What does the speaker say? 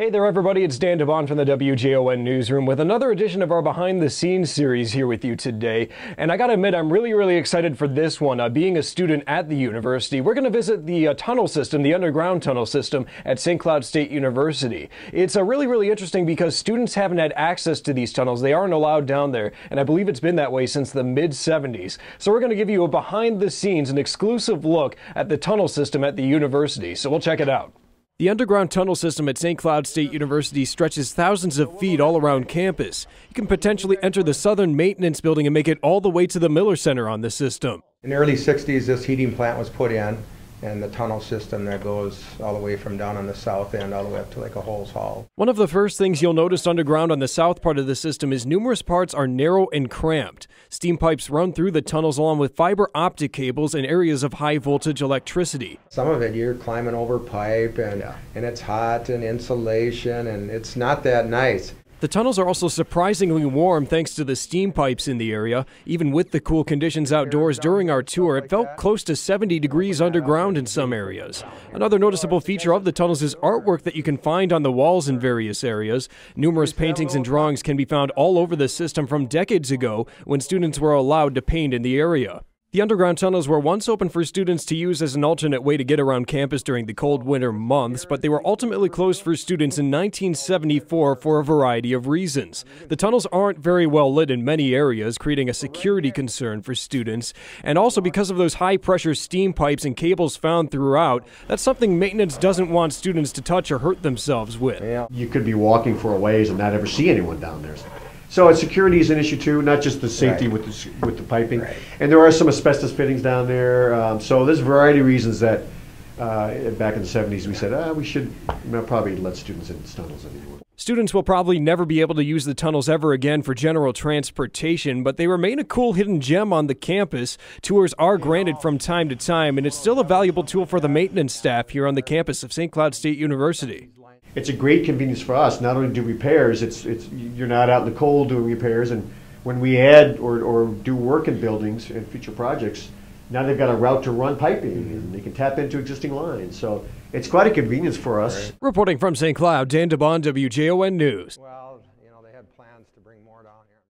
Hey there everybody, it's Dan DeBon from the WJON newsroom with another edition of our Behind the Scenes series here with you today. And I gotta admit, I'm really excited for this one. Being a student at the university, we're gonna visit the tunnel system, the underground tunnel system at St. Cloud State University. It's really interesting because students haven't had access to these tunnels. They aren't allowed down there, and I believe it's been that way since the mid-70s. So we're gonna give you a behind the scenes, an exclusive look at the tunnel system at the university. So we'll check it out. The underground tunnel system at St. Cloud State University stretches thousands of feet all around campus. You can potentially enter the southern maintenance building and make it all the way to the Miller Center on the system. In the early 60s, this heating plant was put in, and the tunnel system that goes all the way from down on the south end all the way up to like a Holes Hall. One of the first things you'll notice underground on the south part of the system is numerous parts are narrow and cramped. Steam pipes run through the tunnels along with fiber optic cables in areas of high voltage electricity. Some of it you're climbing over pipe and it's hot and insulation, and it's not that nice. The tunnels are also surprisingly warm thanks to the steam pipes in the area. Even with the cool conditions outdoors during our tour, it felt close to 70 degrees underground in some areas. Another noticeable feature of the tunnels is artwork that you can find on the walls in various areas. Numerous paintings and drawings can be found all over the system from decades ago when students were allowed to paint in the area. The underground tunnels were once open for students to use as an alternate way to get around campus during the cold winter months, but they were ultimately closed for students in 1974 for a variety of reasons. The tunnels aren't very well lit in many areas, creating a security concern for students, and also because of those high-pressure steam pipes and cables found throughout, that's something maintenance doesn't want students to touch or hurt themselves with. You could be walking for a ways and not ever see anyone down there. So security is an issue too, not just the safety with the piping. Right. And there are some asbestos fittings down there. So there's a variety of reasons that back in the 70s we said we should probably let students in tunnels anymore. Students will probably never be able to use the tunnels ever again for general transportation, but they remain a cool hidden gem on the campus. Tours are granted from time to time, and it's still a valuable tool for the maintenance staff here on the campus of St. Cloud State University. It's a great convenience for us. Not only do repairs, you're not out in the cold doing repairs, and when we add or do work in buildings and future projects, now they've got a route to run piping and they can tap into existing lines. So it's quite a convenience for us. Reporting from St. Cloud, Dan DeBon, WJON News.